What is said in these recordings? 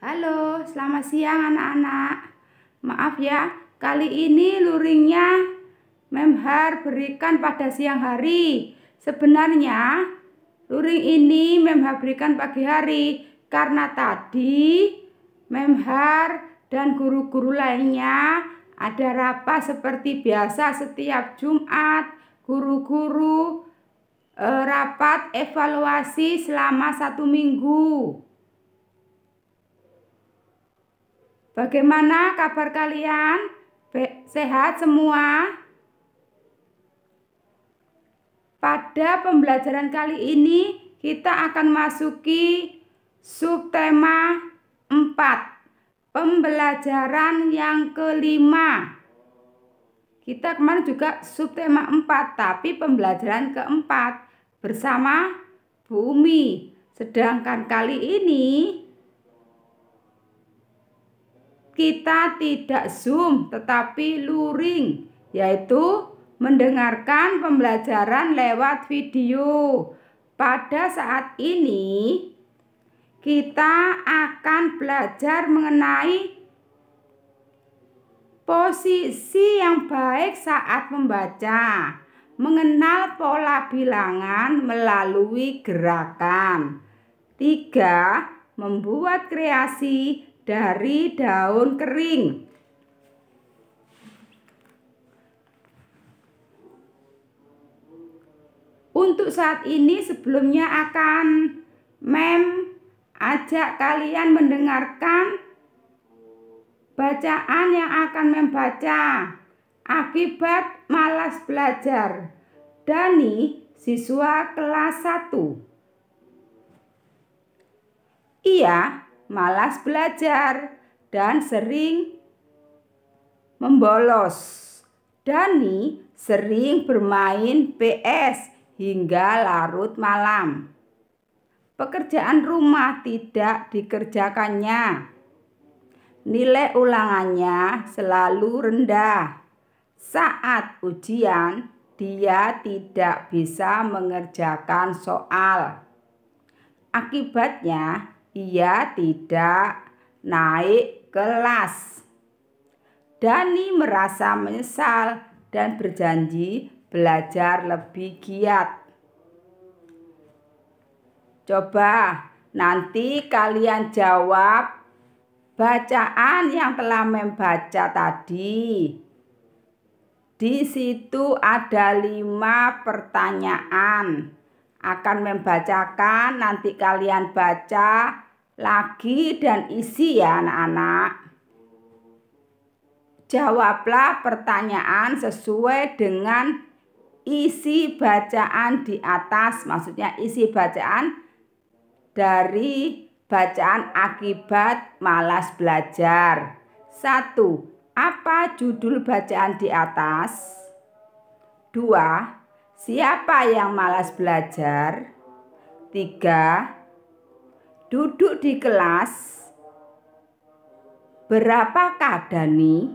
Halo, selamat siang anak-anak. Maaf ya, kali ini luringnya Memhar berikan pada siang hari. Sebenarnya luring ini Memhar berikan pagi hari karena tadi Memhar dan guru-guru lainnya ada rapat seperti biasa setiap Jumat. Guru-guru rapat evaluasi selama 1 minggu. Bagaimana kabar kalian? Sehat semua? Pada pembelajaran kali ini kita akan masuki subtema 4, pembelajaran yang kelima. Kita kemarin juga subtema 4, tapi pembelajaran keempat bersama bumi. Sedangkan kali ini kita tidak Zoom tetapi luring, yaitu mendengarkan pembelajaran lewat video. Pada saat ini kita akan belajar mengenai posisi yang baik saat membaca, mengenal pola bilangan melalui gerakan. 3. Membuat kreasi dari daun kering. Untuk saat ini sebelumnya akan ajak kalian mendengarkan bacaan yang akan membaca. Akibat malas belajar. Dani, siswa kelas 1. Ia malas belajar dan sering membolos. Dani sering bermain PS hingga larut malam. Pekerjaan rumah tidak dikerjakannya. Nilai ulangannya selalu rendah. Saat ujian, dia tidak bisa mengerjakan soal. Akibatnya, ia tidak naik kelas. Dani merasa menyesal dan berjanji belajar lebih giat. Coba nanti kalian jawab bacaan yang telah membaca tadi. Di situ ada 5 pertanyaan. Akan membacakan, nanti kalian baca lagi dan isi ya anak-anak. Jawablah pertanyaan sesuai dengan isi bacaan di atas. Maksudnya isi bacaan dari bacaan akibat malas belajar. 1. Apa judul bacaan di atas? 2. Siapa yang malas belajar? 3. Duduk di kelas. Berapakah Dani?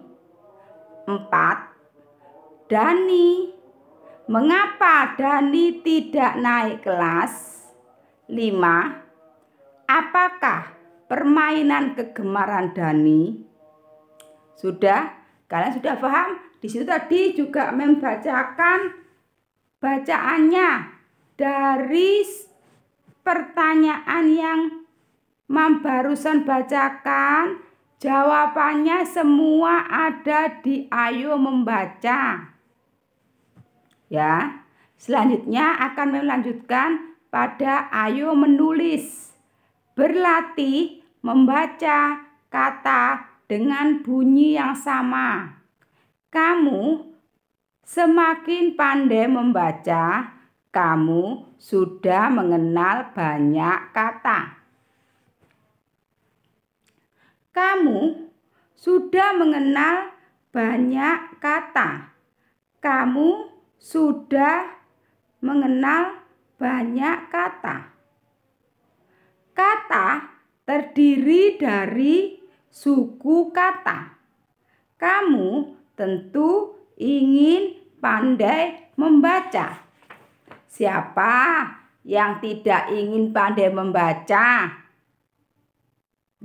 4. Dani. Mengapa Dani tidak naik kelas? 5. Apakah permainan kegemaran Dani? Sudah? Kalian sudah paham? Di situ tadi juga membacakan bacaannya dari pertanyaan yang barusan bacakan. Jawabannya semua ada di Ayo Membaca. Ya, selanjutnya akan melanjutkan pada Ayo Menulis. Berlatih membaca kata dengan bunyi yang sama. Kamu semakin pandai membaca, kamu sudah mengenal banyak kata. Kamu sudah mengenal banyak kata. Kamu sudah mengenal banyak kata. Kata terdiri dari suku kata. Kamu tentu ingin pandai membaca. Siapa yang tidak ingin pandai membaca?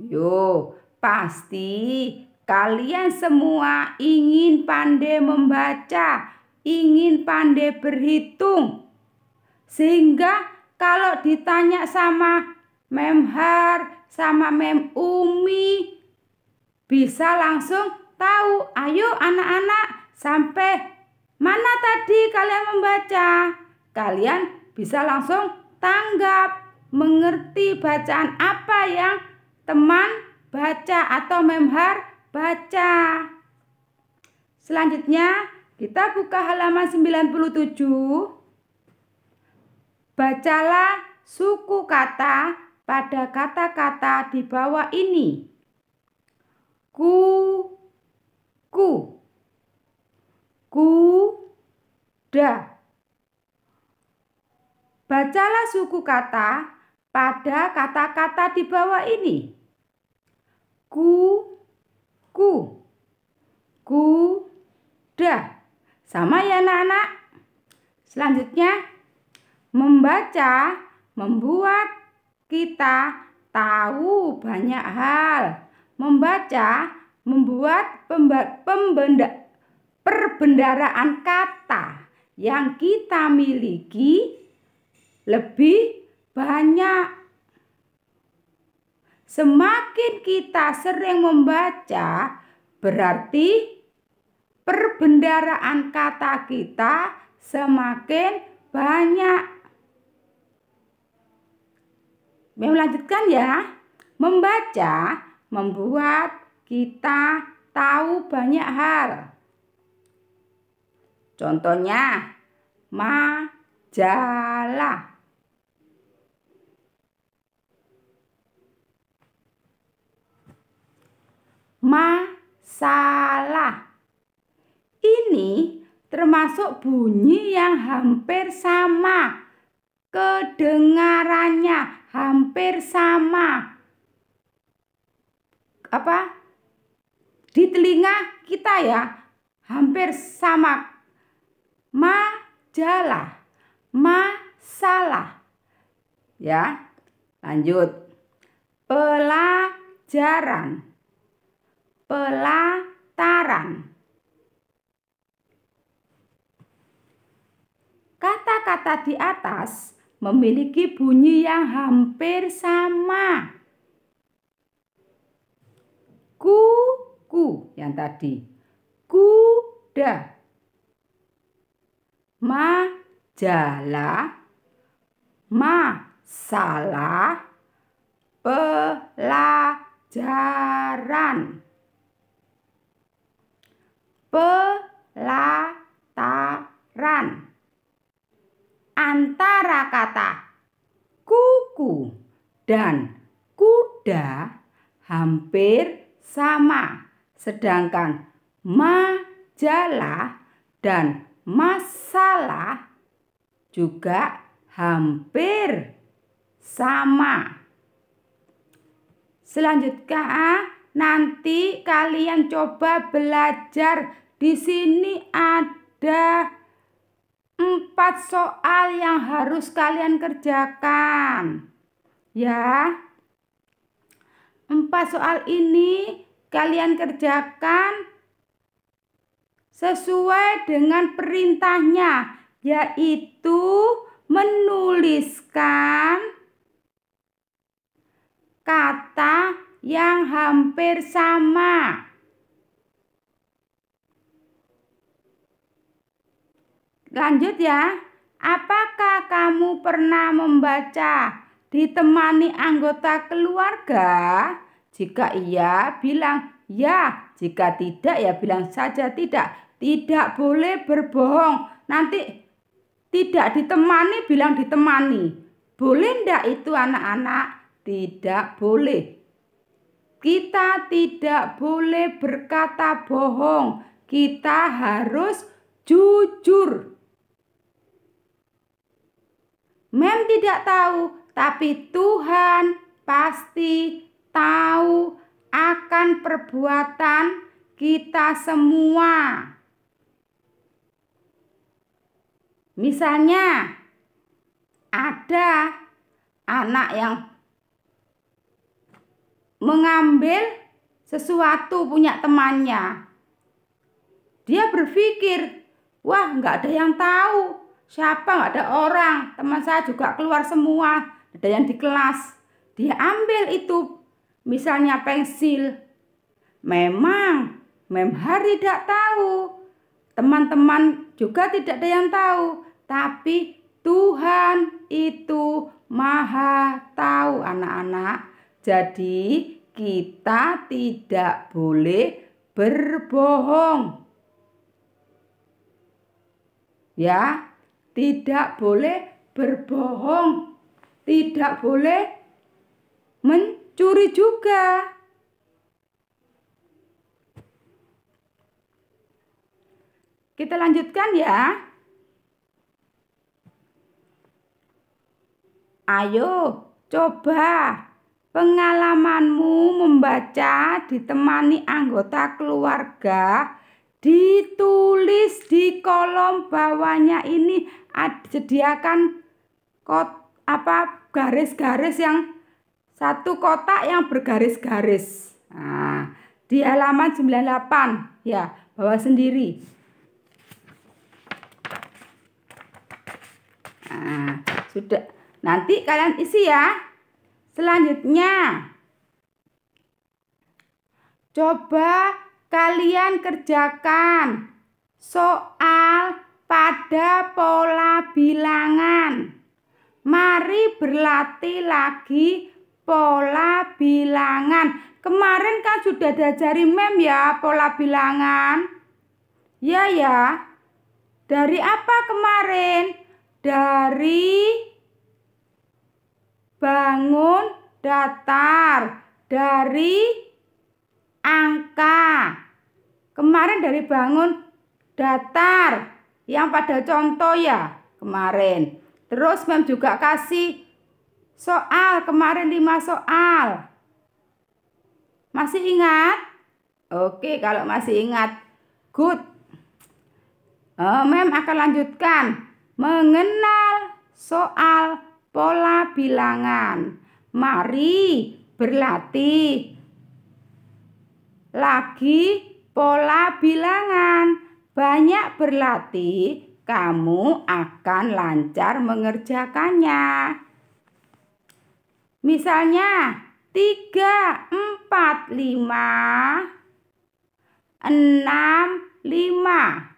Yo, pasti kalian semua ingin pandai membaca, ingin pandai berhitung. Sehingga kalau ditanya sama Mem Har, sama Mem Umi, bisa langsung tahu. Ayo anak-anak, sampai mana tadi kalian membaca? Kalian bisa langsung tanggap, mengerti bacaan apa yang teman baca atau Mem Har baca. Selanjutnya kita buka halaman 97. Bacalah suku kata pada kata-kata di bawah ini. Kuda. Bacalah suku kata pada kata-kata di bawah ini. Kuda. Sama ya anak-anak? Selanjutnya, membaca membuat kita tahu banyak hal. Membaca membuat perbendaharaan kata yang kita miliki lebih banyak. Semakin kita sering membaca, berarti perbendaharaan kata kita semakin banyak. Melanjutkan ya. Membaca membuat kita tahu banyak hal. Contohnya, majalah. Masalah. Ini termasuk bunyi yang hampir sama. Kedengarannya hampir sama. Di telinga kita ya, hampir sama. Majalah, masalah. Ya, lanjut. Pelajaran, pelataran. Kata-kata di atas memiliki bunyi yang hampir sama. Kuku yang tadi. Kuda. Majalah. Masalah. Pelajaran. Pelataran. Antara kata kuku dan kuda hampir sama, sedangkan majalah dan masalah juga hampir sama. Selanjutnya nanti kalian coba belajar. Di sini ada 4 soal yang harus kalian kerjakan. Ya. 4 soal ini kalian kerjakan sesuai dengan perintahnya, yaitu menuliskan kata yang hampir sama. Lanjut ya. Apakah kamu pernah membaca ditemani anggota keluarga? Jika iya, bilang ya. Jika tidak, ya bilang saja tidak. Tidak boleh berbohong. Nanti tidak ditemani, bilang ditemani. Boleh enggak itu anak-anak? Tidak boleh. Kita tidak boleh berkata bohong. Kita harus jujur. Mem tidak tahu, tapi Tuhan pasti tahu akan perbuatan kita semua. Misalnya, ada anak yang mengambil sesuatu punya temannya. Dia berpikir, wah nggak ada yang tahu. Siapa, nggak ada orang. Teman saya juga keluar semua. Ada yang di kelas. Dia ambil itu. Misalnya pensil. Memang Memhar tidak tahu. Teman-teman juga tidak ada yang tahu. Tapi Tuhan itu Maha tahu, anak-anak. Jadi kita tidak boleh berbohong. Ya, tidak boleh berbohong, tidak boleh mencuri juga. Kita lanjutkan ya. Ayo, coba pengalamanmu membaca ditemani anggota keluarga. Ditulis di kolom bawahnya ini, sediakan garis-garis yang satu kotak yang bergaris-garis. Nah, di halaman 98 ya, bawah sendiri. Nah, sudah. Nanti kalian isi ya. Selanjutnya, coba kalian kerjakan soal pada pola bilangan. Mari berlatih lagi pola bilangan. Kemarin kan sudah diajari Mem ya pola bilangan. Ya. Dari apa kemarin? Dari bangun datar. Dari angka. Kemarin dari bangun datar yang pada contoh ya kemarin. Terus Mem juga kasih soal kemarin 5 soal. Masih ingat? Oke, kalau masih ingat, good. Mem akan lanjutkan mengenal soal pola bilangan. Mari berlatih lagi pola bilangan. Banyak berlatih, kamu akan lancar mengerjakannya. Misalnya 3, 4, 5, 6, 5.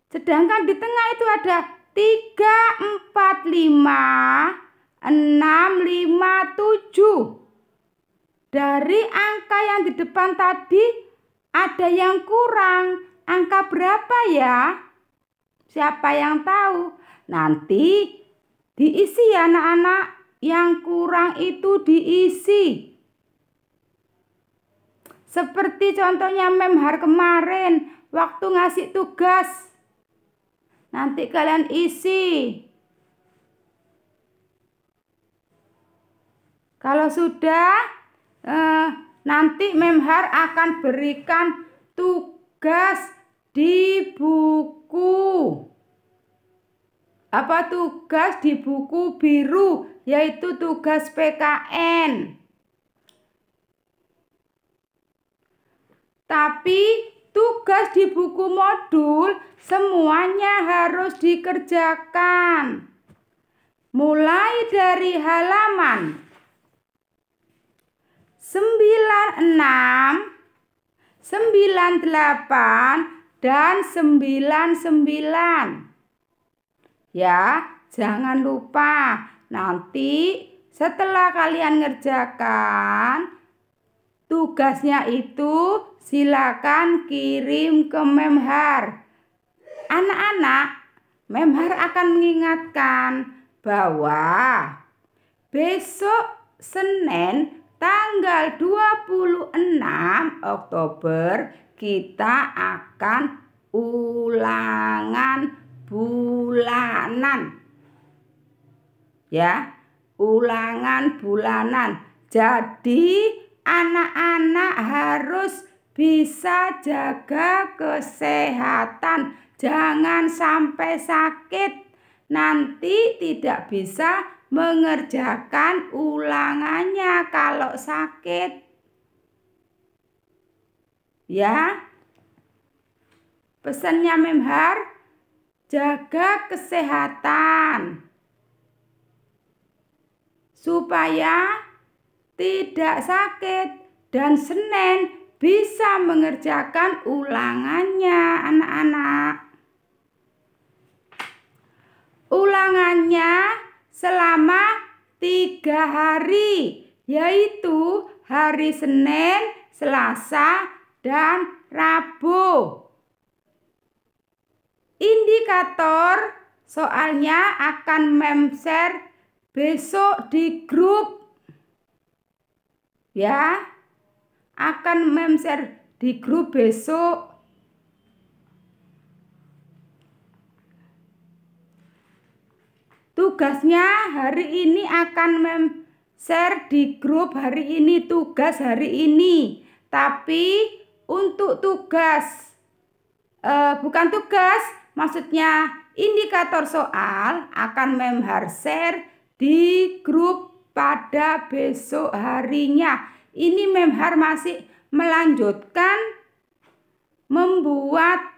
Sedangkan di tengah itu ada 3, 4, 5, 6, 5, 7. Dari angka yang di depan tadi ada yang kurang. Angka berapa ya? Siapa yang tahu? Nanti diisi ya anak-anak. Yang kurang itu diisi. Seperti contohnya Memhar kemarin waktu ngasih tugas. Nanti kalian isi. Kalau sudah, nanti Memhar akan berikan tugas di buku. Tugas di buku biru, yaitu tugas PKN. Tapi tugas di buku modul semuanya harus dikerjakan. Mulai dari halaman 96, 98, dan 99. Ya, jangan lupa nanti setelah kalian ngerjakan tugasnya itu silakan kirim ke Memhar. Anak-anak, Memhar akan mengingatkan bahwa besok Senin tanggal 26 Oktober kita akan ulangan bulanan. Ya, ulangan bulanan. Jadi anak-anak harus bisa jaga kesehatan. Jangan sampai sakit. nanti tidak bisa mengerjakan ulangannya kalau sakit. Ya, pesannya Memhar, jaga kesehatan supaya tidak sakit dan Senin bisa mengerjakan ulangannya, anak-anak. Ulangannya selama 3 hari, yaitu hari Senin, Selasa, dan Rabu. Indikator soalnya akan Mem-share besok di grup. Ya, akan Mem-share di grup besok. Tugasnya hari ini akan Mem-share di grup hari ini, tugas hari ini. Tapi untuk tugas, bukan tugas, maksudnya indikator soal akan Memhar share di grup pada besok harinya. Ini Memhar masih melanjutkan membuat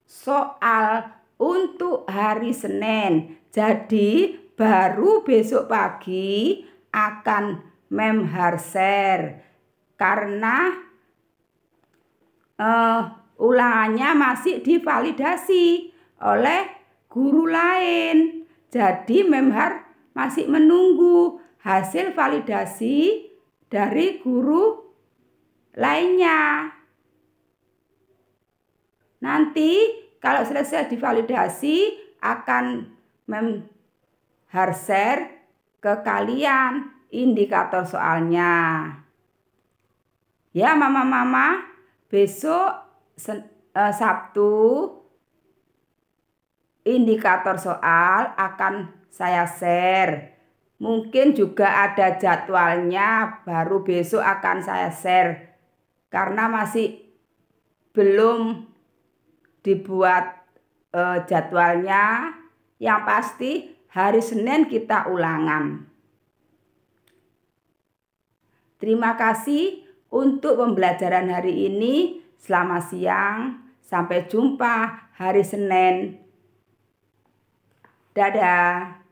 soal untuk hari Senin. Jadi baru besok pagi akan Memhar share. Karena ulangannya masih divalidasi oleh guru lain. Jadi Memhar masih menunggu hasil validasi dari guru lainnya. Nanti kalau selesai divalidasi akan Memhar share ke kalian indikator soalnya. Ya mama-mama, besok Sabtu indikator soal akan saya share. Mungkin juga ada jadwalnya, baru besok akan saya share. Karena masih belum dibuat jadwalnya. Yang pasti hari Senin kita ulangan. Terima kasih untuk pembelajaran hari ini. Selamat siang, sampai jumpa hari Senin. Dadah.